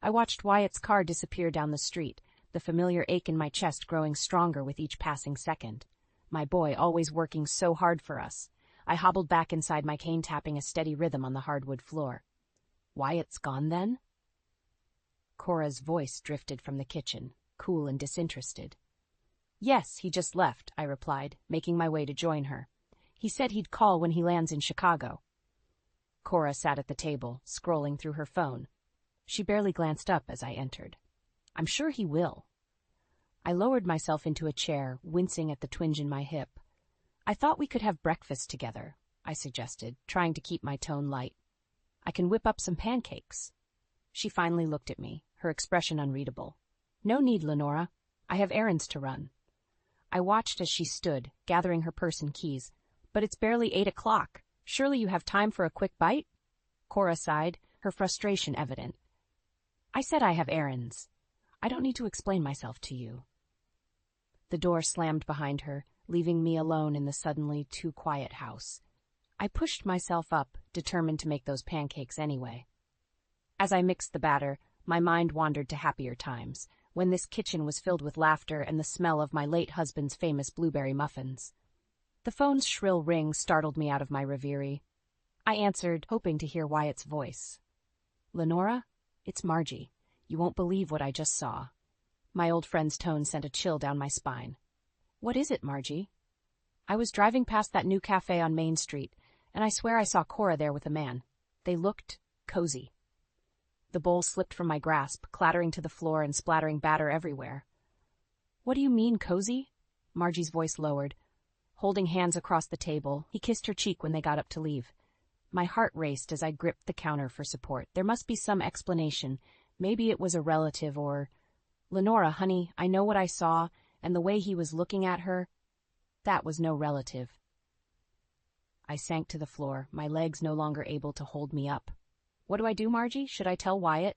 I watched Wyatt's car disappear down the street, the familiar ache in my chest growing stronger with each passing second. My boy, always working so hard for us. I hobbled back inside, my cane tapping a steady rhythm on the hardwood floor. Wyatt's gone then? Cora's voice drifted from the kitchen, cool and disinterested. Yes, he just left, I replied, making my way to join her. He said he'd call when he lands in Chicago. Cora sat at the table, scrolling through her phone. She barely glanced up as I entered. I'm sure he will. I lowered myself into a chair, wincing at the twinge in my hip. I thought we could have breakfast together, I suggested, trying to keep my tone light. I can whip up some pancakes. She finally looked at me, her expression unreadable. No need, Lenora. I have errands to run. I watched as she stood, gathering her purse and keys. But it's barely 8 o'clock. Surely you have time for a quick bite? Cora sighed, her frustration evident. I said I have errands. I don't need to explain myself to you. The door slammed behind her, leaving me alone in the suddenly too quiet house. I pushed myself up, determined to make those pancakes anyway. As I mixed the batter, my mind wandered to happier times, when this kitchen was filled with laughter and the smell of my late husband's famous blueberry muffins. The phone's shrill ring startled me out of my reverie. I answered, hoping to hear Wyatt's voice. Lenora, it's Margie. You won't believe what I just saw. My old friend's tone sent a chill down my spine. What is it, Margie? I was driving past that new cafe on Main Street, and I swear I saw Cora there with a man. They looked cozy. The bowl slipped from my grasp, clattering to the floor and splattering batter everywhere. What do you mean, cozy? Margie's voice lowered. Holding hands across the table, he kissed her cheek when they got up to leave. My heart raced as I gripped the counter for support. There must be some explanation. Maybe it was a relative or... Lenora, honey, I know what I saw, and the way he was looking at her. That was no relative. I sank to the floor, my legs no longer able to hold me up. What do I do, Margie? Should I tell Wyatt?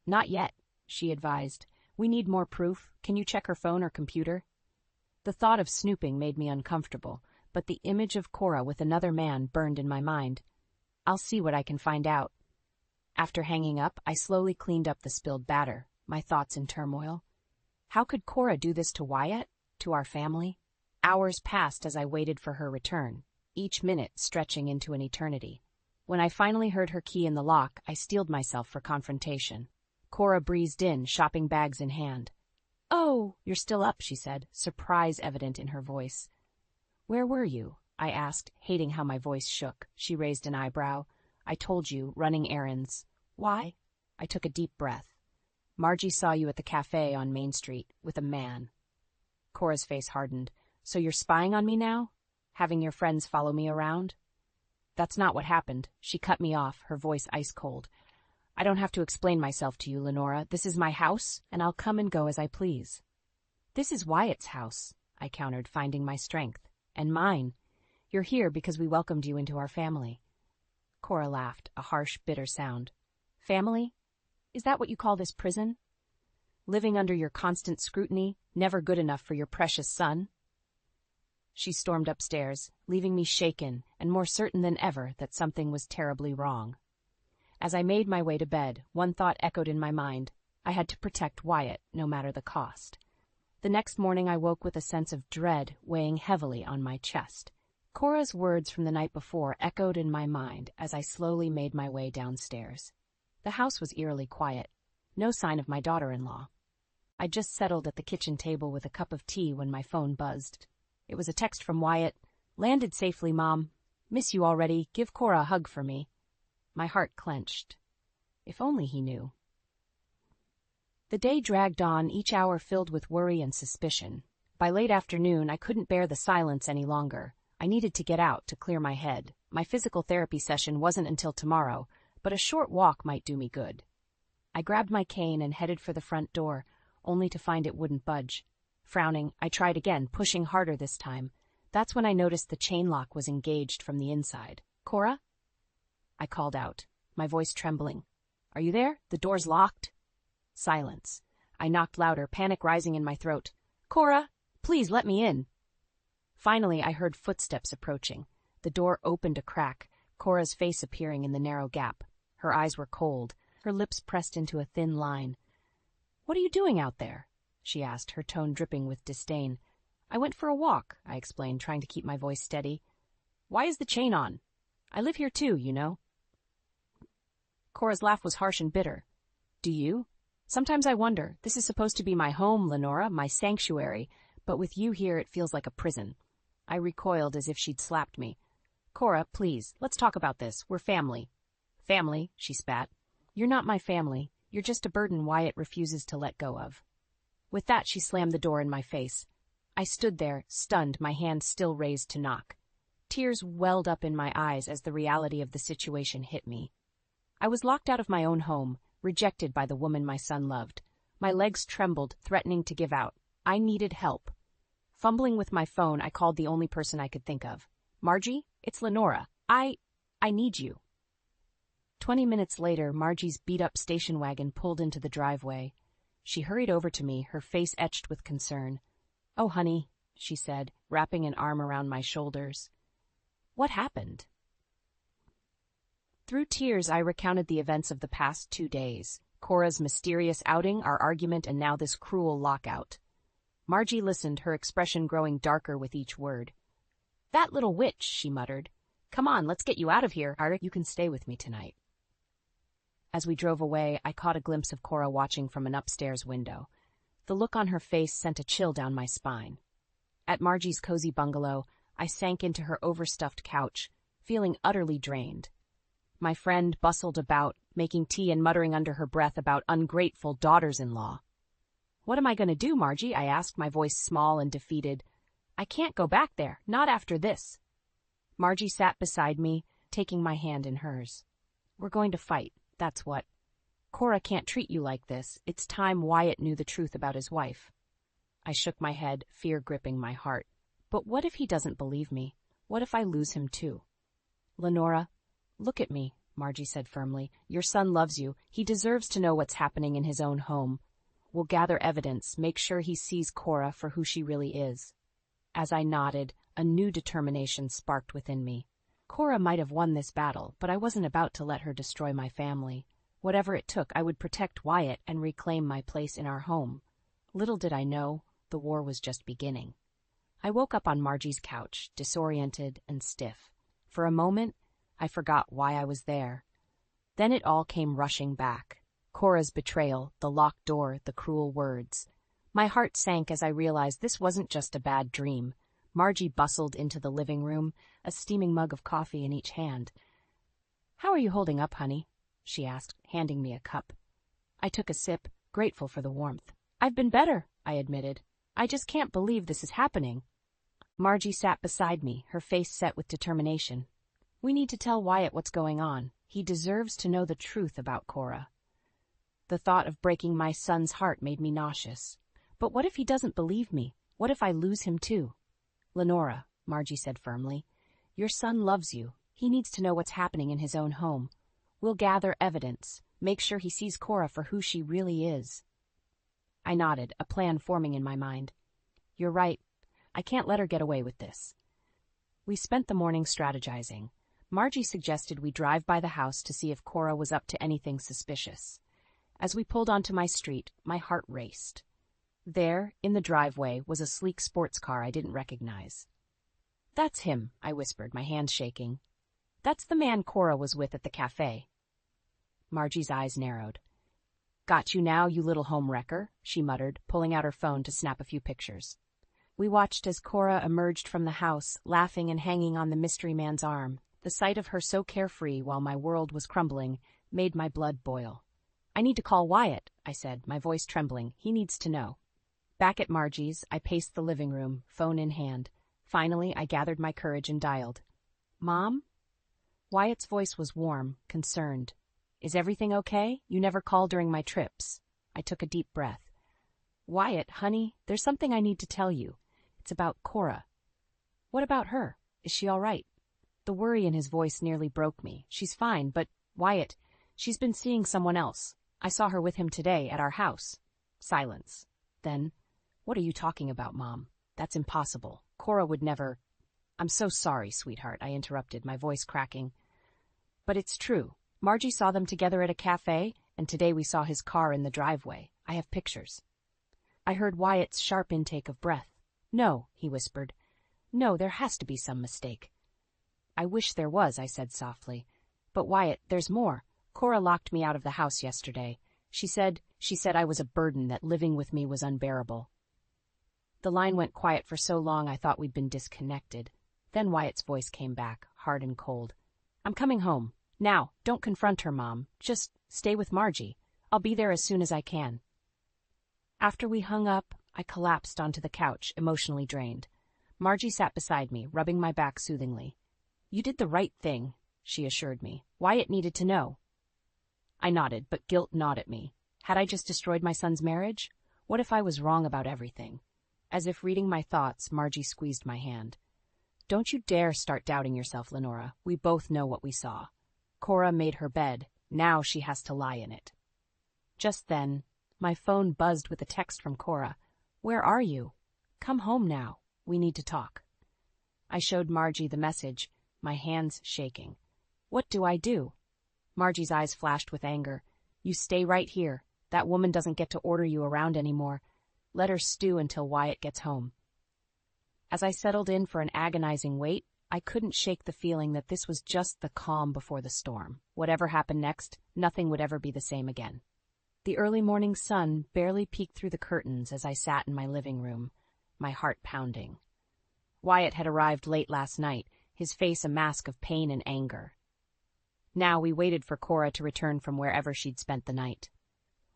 Not yet, she advised. We need more proof. Can you check her phone or computer? The thought of snooping made me uncomfortable, but the image of Cora with another man burned in my mind. I'll see what I can find out. After hanging up, I slowly cleaned up the spilled batter, my thoughts in turmoil. How could Cora do this to Wyatt? To our family? Hours passed as I waited for her return, each minute stretching into an eternity. When I finally heard her key in the lock, I steeled myself for confrontation. Cora breezed in, shopping bags in hand. Oh, you're still up, she said, surprise evident in her voice. Where were you? I asked, hating how my voice shook. She raised an eyebrow. I told you, running errands. Why? I took a deep breath. Margie saw you at the cafe on Main Street, with a man. Cora's face hardened. So you're spying on me now? Having your friends follow me around? That's not what happened. She cut me off, her voice ice cold. I don't have to explain myself to you, Lenora. This is my house, and I'll come and go as I please. This is Wyatt's house, I countered, finding my strength. And mine. You're here because we welcomed you into our family. Cora laughed, a harsh, bitter sound. Family? Is that what you call this prison? Living under your constant scrutiny, never good enough for your precious son? She stormed upstairs, leaving me shaken and more certain than ever that something was terribly wrong. As I made my way to bed, one thought echoed in my mind. I had to protect Wyatt, no matter the cost. The next morning I woke with a sense of dread weighing heavily on my chest. Cora's words from the night before echoed in my mind as I slowly made my way downstairs. The house was eerily quiet. No sign of my daughter-in-law. I just settled at the kitchen table with a cup of tea when my phone buzzed. It was a text from Wyatt. Landed safely, Mom. Miss you already. Give Cora a hug for me. My heart clenched. If only he knew. The day dragged on, each hour filled with worry and suspicion. By late afternoon, I couldn't bear the silence any longer. I needed to get out to clear my head. My physical therapy session wasn't until tomorrow, but a short walk might do me good. I grabbed my cane and headed for the front door, only to find it wouldn't budge. Frowning, I tried again, pushing harder this time. That's when I noticed the chain lock was engaged from the inside. Cora? I called out, my voice trembling. Are you there? The door's locked. Silence. I knocked louder, panic rising in my throat. Cora, please let me in. Finally, I heard footsteps approaching. The door opened a crack, Cora's face appearing in the narrow gap. Her eyes were cold. her lips pressed into a thin line. "What are you doing out there?" she asked, her tone dripping with disdain. "I went for a walk," I explained, trying to keep my voice steady. "Why is the chain on? I live here too, you know." Cora's laugh was harsh and bitter. "Do you? Sometimes I wonder. This is supposed to be my home, Lenora, my sanctuary, but with you here it feels like a prison." I recoiled as if she'd slapped me. "Cora, please, let's talk about this. We're family." "Family," she spat. "You're not my family. You're just a burden Wyatt refuses to let go of." With that, she slammed the door in my face. I stood there, stunned, my hand still raised to knock. Tears welled up in my eyes as the reality of the situation hit me. I was locked out of my own home, rejected by the woman my son loved. My legs trembled, threatening to give out. I needed help. Fumbling with my phone, I called the only person I could think of. "Margie, it's Lenora. I need you." 20 minutes later, Margie's beat-up station wagon pulled into the driveway. She hurried over to me, her face etched with concern. "Oh, honey," she said, wrapping an arm around my shoulders. "What happened?" Through tears, I recounted the events of the past 2 days. Cora's mysterious outing, our argument, and now this cruel lockout. Margie listened, her expression growing darker with each word. "That little witch," she muttered. "Come on, let's get you out of here. You can stay with me tonight." As we drove away, I caught a glimpse of Cora watching from an upstairs window. The look on her face sent a chill down my spine. At Margie's cozy bungalow, I sank into her overstuffed couch, feeling utterly drained. My friend bustled about, making tea and muttering under her breath about ungrateful daughters-in-law. "What am I going to do, Margie?" I asked, my voice small and defeated. "I can't go back there, not after this." Margie sat beside me, taking my hand in hers. "We're going to fight, that's what. Cora can't treat you like this. It's time Wyatt knew the truth about his wife." I shook my head, fear gripping my heart. But what if he doesn't believe me? What if I lose him too? "Lenora, look at me," Margie said firmly. "Your son loves you. He deserves to know what's happening in his own home. We'll gather evidence, make sure he sees Cora for who she really is." As I nodded, a new determination sparked within me. Cora might have won this battle, but I wasn't about to let her destroy my family. Whatever it took, I would protect Wyatt and reclaim my place in our home. Little did I know, the war was just beginning. I woke up on Margie's couch, disoriented and stiff. For a moment, I forgot why I was there. Then it all came rushing back. Cora's betrayal, the locked door, the cruel words. My heart sank as I realized this wasn't just a bad dream. Margie bustled into the living room, a steaming mug of coffee in each hand. "How are you holding up, honey?" she asked, handing me a cup. I took a sip, grateful for the warmth. "I've been better," I admitted. "I just can't believe this is happening." Margie sat beside me, her face set with determination. "We need to tell Wyatt what's going on. He deserves to know the truth about Cora." The thought of breaking my son's heart made me nauseous. But what if he doesn't believe me? What if I lose him too? "Lenora," Margie said firmly, "your son loves you. He needs to know what's happening in his own home. We'll gather evidence, make sure he sees Cora for who she really is." I nodded, a plan forming in my mind. "You're right. I can't let her get away with this." We spent the morning strategizing. Margie suggested we drive by the house to see if Cora was up to anything suspicious. As we pulled onto my street, my heart raced. There, in the driveway, was a sleek sports car I didn't recognize. "That's him," I whispered, my hands shaking. "That's the man Cora was with at the cafe." Margie's eyes narrowed. "Got you now, you little home wrecker," she muttered, pulling out her phone to snap a few pictures. We watched as Cora emerged from the house, laughing and hanging on the mystery man's arm. The sight of her so carefree while my world was crumbling made my blood boil. "I need to call Wyatt," I said, my voice trembling. "He needs to know." Back at Margie's, I paced the living room, phone in hand. Finally, I gathered my courage and dialed. "Mom?" Wyatt's voice was warm, concerned. "Is everything okay? You never call during my trips." I took a deep breath. "Wyatt, honey, there's something I need to tell you. It's about Cora." "What about her? Is she all right?" The worry in his voice nearly broke me. "She's fine, but, Wyatt, she's been seeing someone else. I saw her with him today at our house." Silence. Then, "What are you talking about, Mom? That's impossible. Cora would never—" "I'm so sorry, sweetheart," I interrupted, my voice cracking. "But it's true. Margie saw them together at a cafe, and today we saw his car in the driveway. I have pictures. I heard Wyatt's sharp intake of breath. No, he whispered. No, there has to be some mistake. I wish there was, I said softly. But Wyatt, there's more. Cora locked me out of the house yesterday. She said I was a burden, that living with me was unbearable. The line went quiet for so long I thought we'd been disconnected. Then Wyatt's voice came back, hard and cold. I'm coming home. Now, don't confront her, Mom. Just stay with Margie. I'll be there as soon as I can. After we hung up, I collapsed onto the couch, emotionally drained. Margie sat beside me, rubbing my back soothingly. You did the right thing, she assured me. Wyatt needed to know. I nodded, but guilt gnawed at me. Had I just destroyed my son's marriage? What if I was wrong about everything? As if reading my thoughts, Margie squeezed my hand. Don't you dare start doubting yourself, Lenora. We both know what we saw. Cora made her bed. Now she has to lie in it. Just then, my phone buzzed with a text from Cora. Where are you? Come home now. We need to talk. I showed Margie the message, my hands shaking. What do I do? Margie's eyes flashed with anger. You stay right here. That woman doesn't get to order you around anymore. Let her stew until Wyatt gets home. As I settled in for an agonizing wait, I couldn't shake the feeling that this was just the calm before the storm. Whatever happened next, nothing would ever be the same again. The early morning sun barely peeked through the curtains as I sat in my living room, my heart pounding. Wyatt had arrived late last night, his face a mask of pain and anger. Now we waited for Cora to return from wherever she'd spent the night.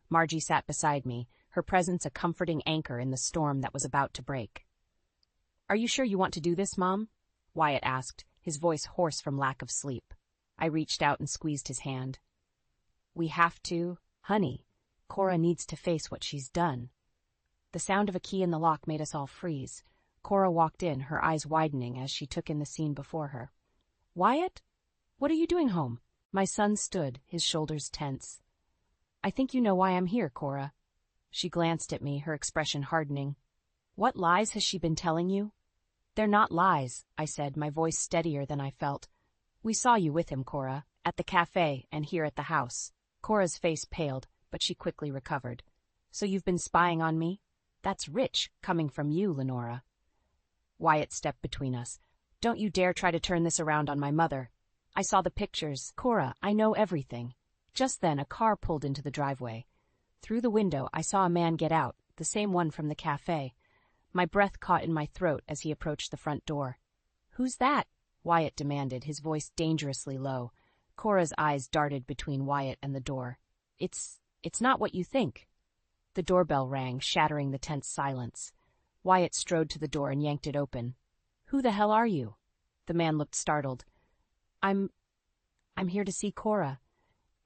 Margie sat beside me, her presence a comforting anchor in the storm that was about to break. Are you sure you want to do this, Mom? Wyatt asked, his voice hoarse from lack of sleep. I reached out and squeezed his hand. We have to, honey. Cora needs to face what she's done. The sound of a key in the lock made us all freeze. Cora walked in, her eyes widening as she took in the scene before her. Wyatt? What are you doing home? My son stood, his shoulders tense. I think you know why I'm here, Cora. She glanced at me, her expression hardening. What lies has she been telling you? They're not lies, I said, my voice steadier than I felt. We saw you with him, Cora, at the cafe and here at the house. Cora's face paled, but she quickly recovered. So you've been spying on me? That's rich, coming from you, Lenora. Wyatt stepped between us. Don't you dare try to turn this around on my mother. I saw the pictures. Cora, I know everything. Just then, a car pulled into the driveway. Through the window, I saw a man get out, the same one from the cafe. My breath caught in my throat as he approached the front door. Who's that? Wyatt demanded, his voice dangerously low. Cora's eyes darted between Wyatt and the door. It's not what you think. The doorbell rang, shattering the tense silence. Wyatt strode to the door and yanked it open. Who the hell are you? The man looked startled. I'm here to see Cora.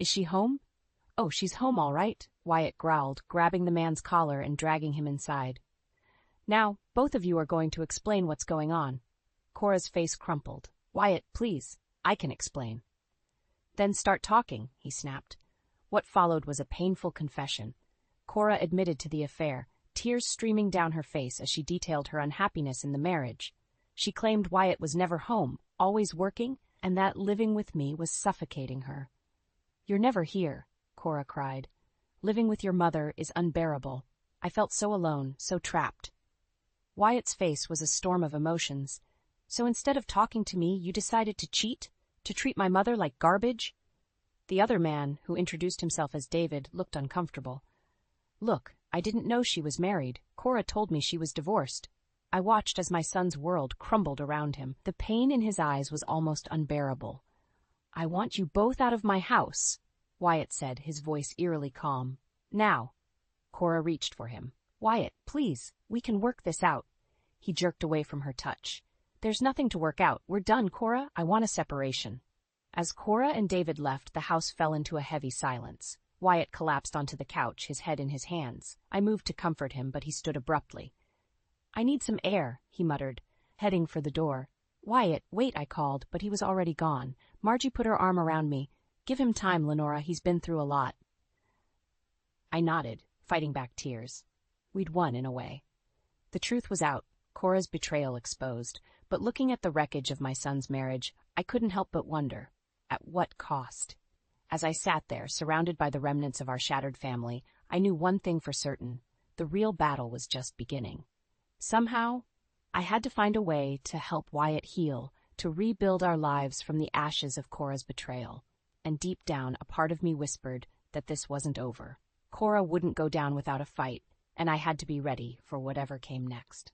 Is she home? Oh, she's home all right, Wyatt growled, grabbing the man's collar and dragging him inside. Now, both of you are going to explain what's going on. Cora's face crumpled. Wyatt, please, I can explain. Then start talking, he snapped. What followed was a painful confession. Cora admitted to the affair, tears streaming down her face as she detailed her unhappiness in the marriage. She claimed Wyatt was never home, always working, and that living with me was suffocating her. You're never here, Cora cried. Living with your mother is unbearable. I felt so alone, so trapped. Wyatt's face was a storm of emotions. So instead of talking to me, you decided to cheat? To treat my mother like garbage? The other man, who introduced himself as David, looked uncomfortable. Look, I didn't know she was married. Cora told me she was divorced. I watched as my son's world crumbled around him. The pain in his eyes was almost unbearable. I want you both out of my house, Wyatt said, his voice eerily calm. Now. Cora reached for him. Wyatt, please, we can work this out. He jerked away from her touch. There's nothing to work out. We're done, Cora. I want a separation. As Cora and David left, the house fell into a heavy silence. Wyatt collapsed onto the couch, his head in his hands. I moved to comfort him, but he stood abruptly. I need some air, he muttered, heading for the door. Wyatt, wait, I called, but he was already gone. Margie put her arm around me. Give him time, Lenora. He's been through a lot. I nodded, fighting back tears. We'd won in a way. The truth was out, Cora's betrayal exposed, but looking at the wreckage of my son's marriage, I couldn't help but wonder, at what cost? As I sat there, surrounded by the remnants of our shattered family, I knew one thing for certain: the real battle was just beginning. Somehow, I had to find a way to help Wyatt heal, to rebuild our lives from the ashes of Cora's betrayal. And deep down, a part of me whispered that this wasn't over. Cora wouldn't go down without a fight, and I had to be ready for whatever came next.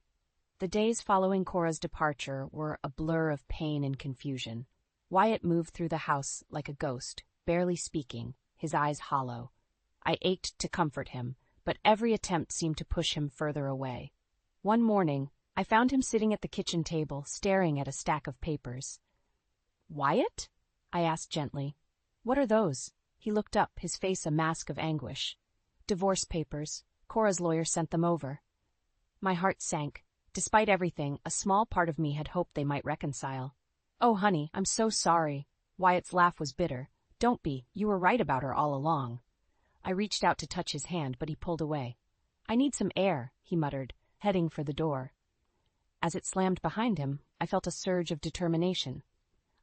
The days following Cora's departure were a blur of pain and confusion. Wyatt moved through the house like a ghost, barely speaking, his eyes hollow. I ached to comfort him, but every attempt seemed to push him further away. One morning, I found him sitting at the kitchen table, staring at a stack of papers. "Wyatt?" I asked gently. "What are those?" He looked up, his face a mask of anguish. "Divorce papers. Cora's lawyer sent them over." My heart sank. Despite everything, a small part of me had hoped they might reconcile. "Oh, honey, I'm so sorry." Wyatt's laugh was bitter. "Don't be. You were right about her all along." I reached out to touch his hand, but he pulled away. "I need some air," he muttered, heading for the door. As it slammed behind him, I felt a surge of determination.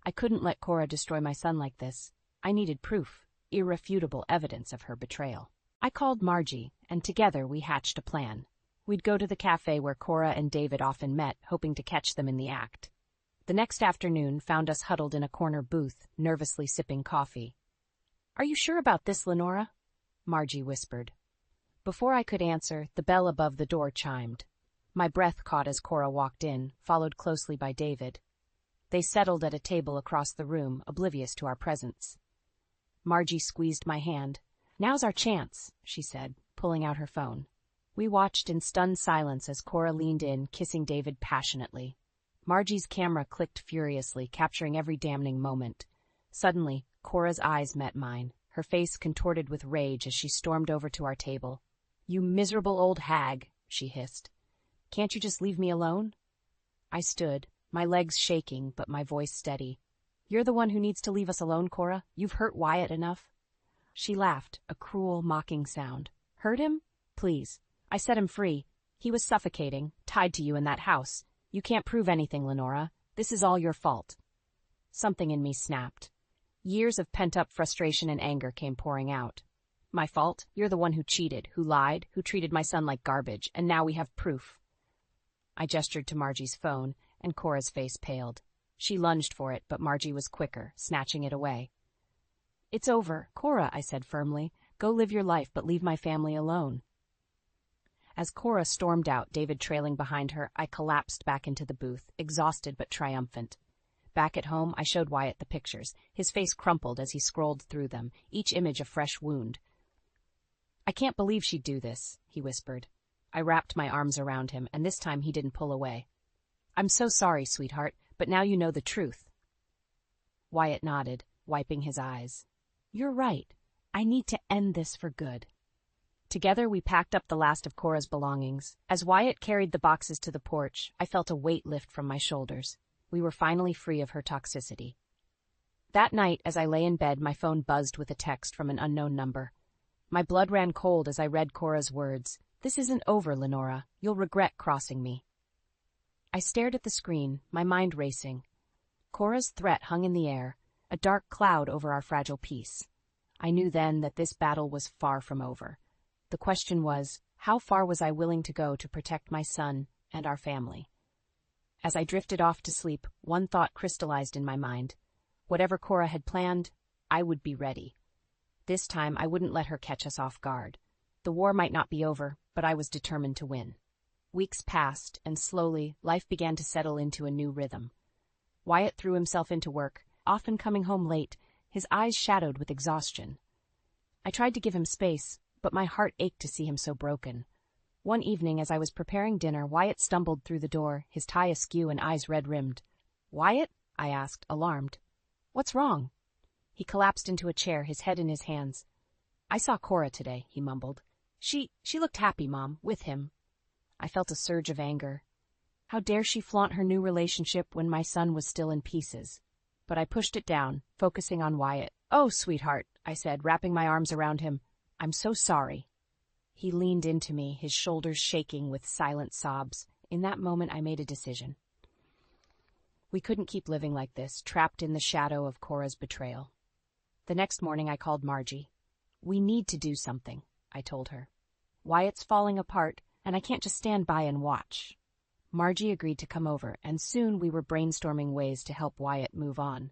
I couldn't let Cora destroy my son like this. I needed proof, irrefutable evidence of her betrayal. I called Margie, and together we hatched a plan. We'd go to the cafe where Cora and David often met, hoping to catch them in the act. The next afternoon found us huddled in a corner booth, nervously sipping coffee. "Are you sure about this, Lenora?" Margie whispered. Before I could answer, the bell above the door chimed. My breath caught as Cora walked in, followed closely by David. They settled at a table across the room, oblivious to our presence. Margie squeezed my hand. "Now's our chance," she said, pulling out her phone. We watched in stunned silence as Cora leaned in, kissing David passionately. Margie's camera clicked furiously, capturing every damning moment. Suddenly, Cora's eyes met mine, her face contorted with rage as she stormed over to our table. "You miserable old hag," she hissed. "Can't you just leave me alone?" I stood, my legs shaking, but my voice steady. "You're the one who needs to leave us alone, Cora. You've hurt Wyatt enough." She laughed, a cruel, mocking sound. "Hurt him? Please. I set him free. He was suffocating, tied to you in that house. You can't prove anything, Lenora. This is all your fault." Something in me snapped. Years of pent-up frustration and anger came pouring out. "My fault? You're the one who cheated, who lied, who treated my son like garbage, and now we have proof." I gestured to Margie's phone, and Cora's face paled. She lunged for it, but Margie was quicker, snatching it away. "It's over, Cora," I said firmly. "Go live your life, but leave my family alone." As Cora stormed out, David trailing behind her, I collapsed back into the booth, exhausted but triumphant. Back at home, I showed Wyatt the pictures. His face crumpled as he scrolled through them, each image a fresh wound. "I can't believe she'd do this," he whispered. I wrapped my arms around him, and this time he didn't pull away. "I'm so sorry, sweetheart, but now you know the truth." Wyatt nodded, wiping his eyes. "You're right. I need to end this for good." Together we packed up the last of Cora's belongings. As Wyatt carried the boxes to the porch, I felt a weight lift from my shoulders. We were finally free of her toxicity. That night, as I lay in bed, my phone buzzed with a text from an unknown number. My blood ran cold as I read Cora's words. "This isn't over, Lenora. You'll regret crossing me." I stared at the screen, my mind racing. Cora's threat hung in the air, a dark cloud over our fragile peace. I knew then that this battle was far from over. The question was, how far was I willing to go to protect my son and our family? As I drifted off to sleep, one thought crystallized in my mind. Whatever Cora had planned, I would be ready. This time I wouldn't let her catch us off guard. The war might not be over, but I was determined to win. Weeks passed, and slowly, life began to settle into a new rhythm. Wyatt threw himself into work, often coming home late, his eyes shadowed with exhaustion. I tried to give him space, but my heart ached to see him so broken. One evening, as I was preparing dinner, Wyatt stumbled through the door, his tie askew and eyes red-rimmed. "Wyatt?" I asked, alarmed. "What's wrong?" He collapsed into a chair, his head in his hands. "I saw Cora today," he mumbled. She looked happy, Mom, with him." I felt a surge of anger. How dare she flaunt her new relationship when my son was still in pieces? But I pushed it down, focusing on Wyatt. "Oh, sweetheart," I said, wrapping my arms around him. "I'm so sorry." He leaned into me, his shoulders shaking with silent sobs. In that moment, I made a decision. We couldn't keep living like this, trapped in the shadow of Cora's betrayal. The next morning I called Margie. "We need to do something," I told her. "Wyatt's falling apart, and I can't just stand by and watch." Margie agreed to come over, and soon we were brainstorming ways to help Wyatt move on.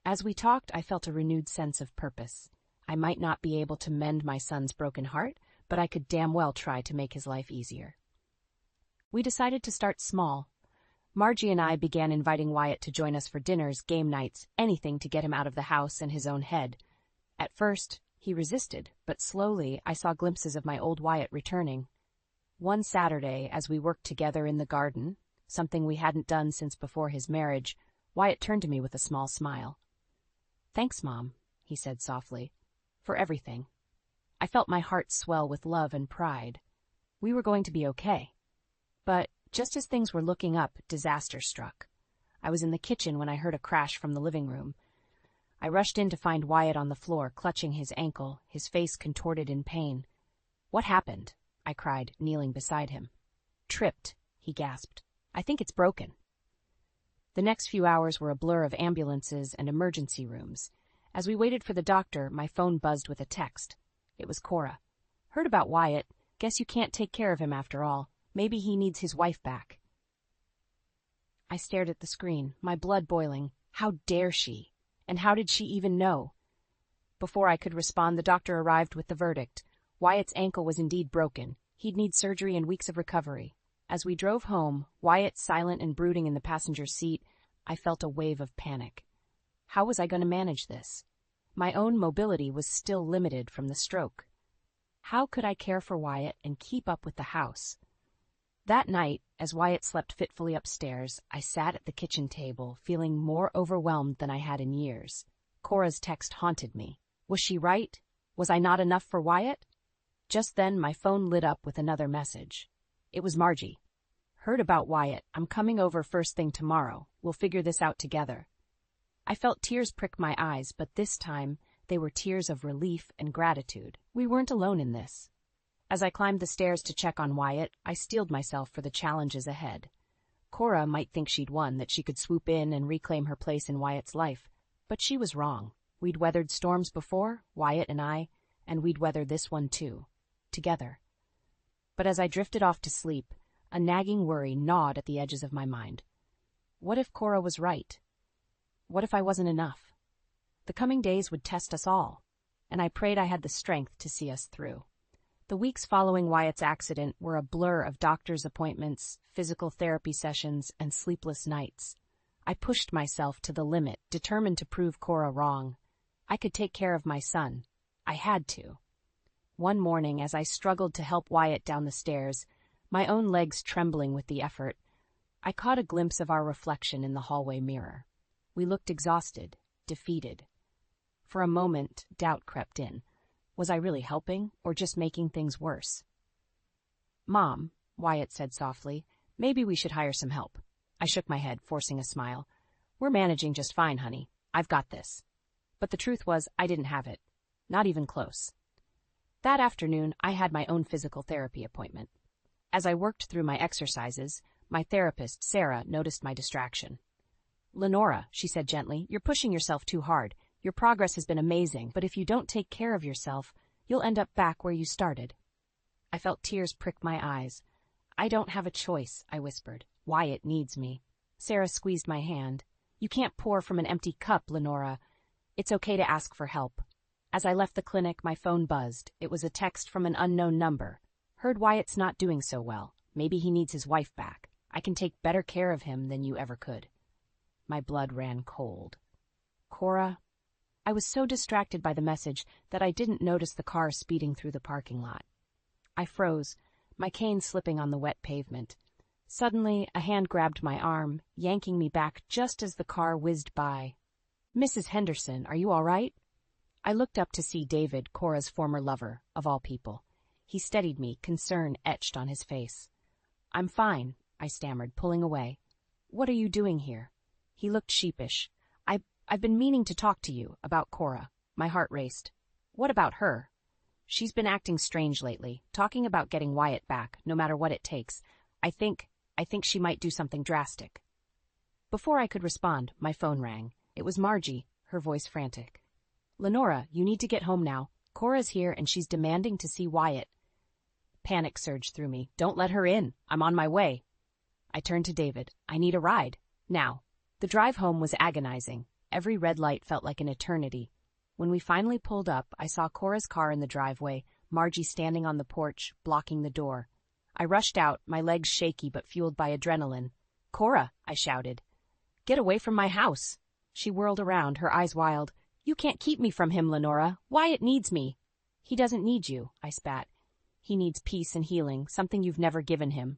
As we talked, I felt a renewed sense of purpose. I might not be able to mend my son's broken heart, but I could damn well try to make his life easier. We decided to start small. Margie and I began inviting Wyatt to join us for dinners, game nights, anything to get him out of the house and his own head. At first, he resisted, but slowly I saw glimpses of my old Wyatt returning. One Saturday, as we worked together in the garden, something we hadn't done since before his marriage, Wyatt turned to me with a small smile. "Thanks, Mom," he said softly, "for everything." I felt my heart swell with love and pride. We were going to be okay. But just as things were looking up, disaster struck. I was in the kitchen when I heard a crash from the living room. I rushed in to find Wyatt on the floor, clutching his ankle, his face contorted in pain. "What happened?" I cried, kneeling beside him. "Tripped," he gasped. "I think it's broken." The next few hours were a blur of ambulances and emergency rooms. As we waited for the doctor, my phone buzzed with a text. It was Cora. "Heard about Wyatt. Guess you can't take care of him after all. Maybe he needs his wife back." I stared at the screen, my blood boiling. How dare she? And how did she even know? Before I could respond, the doctor arrived with the verdict. Wyatt's ankle was indeed broken. He'd need surgery and weeks of recovery. As we drove home, Wyatt silent and brooding in the passenger seat, I felt a wave of panic. How was I going to manage this? My own mobility was still limited from the stroke. How could I care for Wyatt and keep up with the house? That night, as Wyatt slept fitfully upstairs, I sat at the kitchen table, feeling more overwhelmed than I had in years. Cora's text haunted me. Was she right? Was I not enough for Wyatt? Just then, my phone lit up with another message. It was Margie. "Heard about Wyatt. I'm coming over first thing tomorrow. We'll figure this out together." I felt tears prick my eyes, but this time they were tears of relief and gratitude. We weren't alone in this. As I climbed the stairs to check on Wyatt, I steeled myself for the challenges ahead. Cora might think she'd won, that she could swoop in and reclaim her place in Wyatt's life, but she was wrong. We'd weathered storms before, Wyatt and I, and we'd weather this one too, together. But as I drifted off to sleep, a nagging worry gnawed at the edges of my mind. What if Cora was right? What if I wasn't enough? The coming days would test us all, and I prayed I had the strength to see us through. The weeks following Wyatt's accident were a blur of doctor's appointments, physical therapy sessions, and sleepless nights. I pushed myself to the limit, determined to prove Cora wrong. I could take care of my son. I had to. One morning, as I struggled to help Wyatt down the stairs, my own legs trembling with the effort, I caught a glimpse of our reflection in the hallway mirror. We looked exhausted, defeated. For a moment, doubt crept in. Was I really helping, or just making things worse? "Mom," Wyatt said softly, "maybe we should hire some help." I shook my head, forcing a smile. "We're managing just fine, honey. I've got this." But the truth was, I didn't have it. Not even close. That afternoon, I had my own physical therapy appointment. As I worked through my exercises, my therapist, Sarah, noticed my distraction. "Lenora," she said gently, "you're pushing yourself too hard. Your progress has been amazing, but if you don't take care of yourself, you'll end up back where you started." I felt tears prick my eyes. "I don't have a choice," I whispered. "Wyatt needs me." Sarah squeezed my hand. "You can't pour from an empty cup, Lenora. It's okay to ask for help." As I left the clinic, my phone buzzed. It was a text from an unknown number. "Heard Wyatt's not doing so well. Maybe he needs his wife back. I can take better care of him than you ever could." My blood ran cold. Cora? I was so distracted by the message that I didn't notice the car speeding through the parking lot. I froze, my cane slipping on the wet pavement. Suddenly, a hand grabbed my arm, yanking me back just as the car whizzed by. "Mrs. Henderson, are you all right?" I looked up to see David, Cora's former lover, of all people. He steadied me, concern etched on his face. "I'm fine," I stammered, pulling away. "What are you doing here?" He looked sheepish. I've been meaning to talk to you about Cora." My heart raced. "What about her?" "She's been acting strange lately, talking about getting Wyatt back, no matter what it takes. I think she might do something drastic." Before I could respond, my phone rang. It was Margie, her voice frantic. Lenora, you need to get home now. Cora's here and she's demanding to see Wyatt. Panic surged through me. Don't let her in. I'm on my way. I turned to David. I need a ride. Now. The drive home was agonizing. Every red light felt like an eternity. When we finally pulled up, I saw Cora's car in the driveway, Margie standing on the porch, blocking the door. I rushed out, my legs shaky but fueled by adrenaline. Cora, I shouted. Get away from my house. She whirled around, her eyes wild. You can't keep me from him, Lenora. Wyatt needs me. He doesn't need you, I spat. He needs peace and healing, something you've never given him.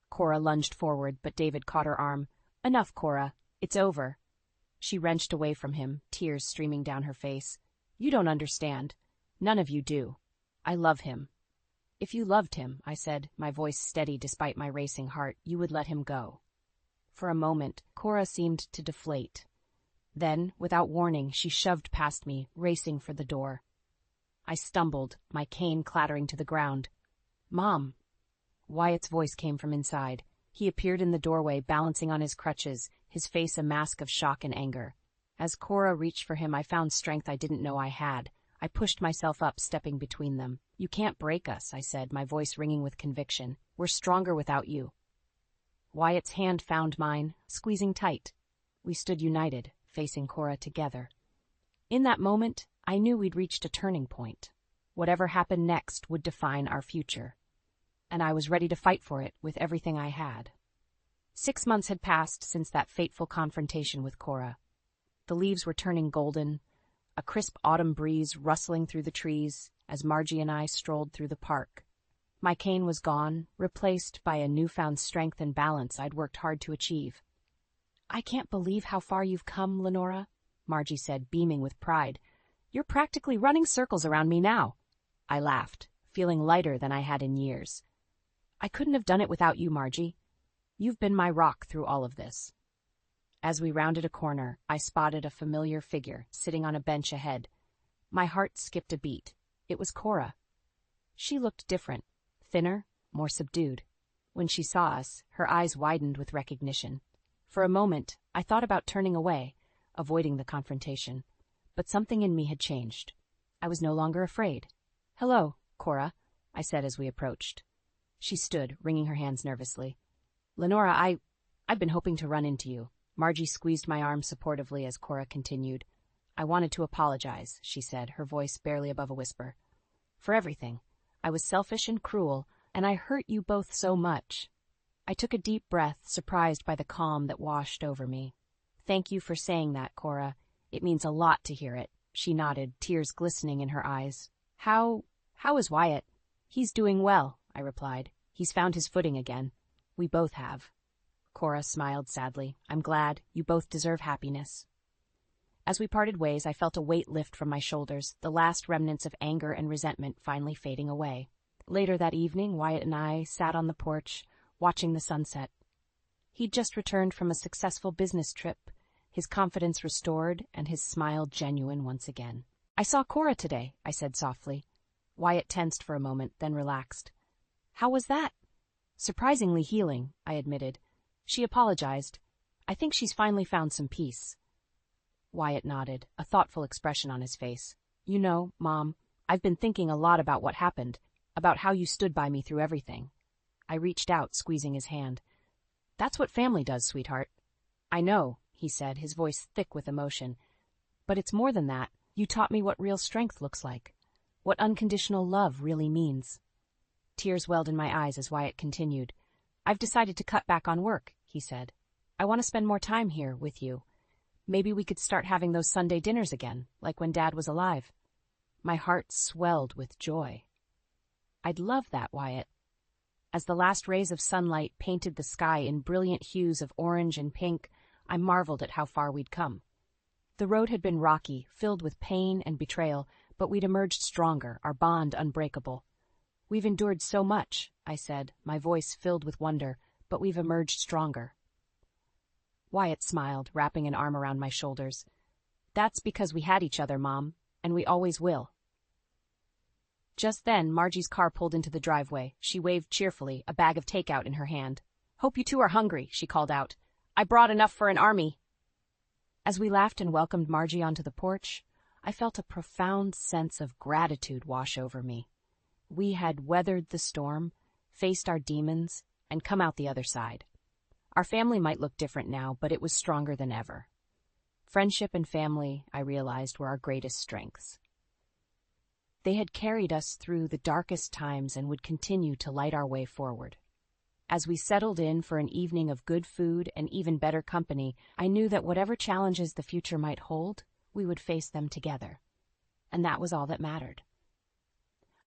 Cora lunged forward, but David caught her arm. Enough, Cora. It's over. She wrenched away from him, tears streaming down her face. You don't understand. None of you do. I love him. If you loved him, I said, my voice steady despite my racing heart, you would let him go. For a moment, Cora seemed to deflate. Then, without warning, she shoved past me, racing for the door. I stumbled, my cane clattering to the ground. Mom! Wyatt's voice came from inside. He appeared in the doorway, balancing on his crutches, his face a mask of shock and anger. As Cora reached for him, I found strength I didn't know I had. I pushed myself up, stepping between them. You can't break us, I said, my voice ringing with conviction. We're stronger without you. Wyatt's hand found mine, squeezing tight. We stood united, facing Cora together. In that moment, I knew we'd reached a turning point. Whatever happened next would define our future. And I was ready to fight for it with everything I had. 6 months had passed since that fateful confrontation with Cora. The leaves were turning golden, a crisp autumn breeze rustling through the trees as Margie and I strolled through the park. My cane was gone, replaced by a newfound strength and balance I'd worked hard to achieve. I can't believe how far you've come, Lenora, Margie said, beaming with pride. You're practically running circles around me now. I laughed, feeling lighter than I had in years. I couldn't have done it without you, Margie. You've been my rock through all of this. As we rounded a corner, I spotted a familiar figure sitting on a bench ahead. My heart skipped a beat. It was Cora. She looked different, thinner, more subdued. When she saw us, her eyes widened with recognition. For a moment, I thought about turning away, avoiding the confrontation. But something in me had changed. I was no longer afraid. Hello, Cora, I said as we approached. She stood, wringing her hands nervously. Lenora, I've been hoping to run into you. Margie squeezed my arm supportively as Cora continued. I wanted to apologize, she said, her voice barely above a whisper. For everything. I was selfish and cruel, and I hurt you both so much. I took a deep breath, surprised by the calm that washed over me. Thank you for saying that, Cora. It means a lot to hear it. She nodded, tears glistening in her eyes. How is Wyatt? He's doing well, I replied. He's found his footing again. We both have. Cora smiled sadly. I'm glad. You both deserve happiness. As we parted ways, I felt a weight lift from my shoulders, the last remnants of anger and resentment finally fading away. Later that evening, Wyatt and I sat on the porch, watching the sunset. He'd just returned from a successful business trip, his confidence restored and his smile genuine once again. I saw Cora today, I said softly. Wyatt tensed for a moment, then relaxed. How was that? Surprisingly healing, I admitted. She apologized. I think she's finally found some peace. Wyatt nodded, a thoughtful expression on his face. You know, Mom, I've been thinking a lot about what happened, about how you stood by me through everything. I reached out, squeezing his hand. That's what family does, sweetheart. I know, he said, his voice thick with emotion. But it's more than that. You taught me what real strength looks like, what unconditional love really means. Tears welled in my eyes as Wyatt continued. I've decided to cut back on work, he said. I want to spend more time here with you. Maybe we could start having those Sunday dinners again, like when Dad was alive. My heart swelled with joy. I'd love that, Wyatt. As the last rays of sunlight painted the sky in brilliant hues of orange and pink, I marveled at how far we'd come. The road had been rocky, filled with pain and betrayal, but we'd emerged stronger, our bond unbreakable. We've endured so much, I said, my voice filled with wonder, but we've emerged stronger. Wyatt smiled, wrapping an arm around my shoulders. That's because we had each other, Mom, and we always will. Just then, Margie's car pulled into the driveway. She waved cheerfully, a bag of takeout in her hand. Hope you two are hungry, she called out. I brought enough for an army. As we laughed and welcomed Margie onto the porch, I felt a profound sense of gratitude wash over me. We had weathered the storm, faced our demons, and come out the other side. Our family might look different now, but it was stronger than ever. Friendship and family, I realized, were our greatest strengths. They had carried us through the darkest times and would continue to light our way forward. As we settled in for an evening of good food and even better company, I knew that whatever challenges the future might hold, we would face them together. And that was all that mattered.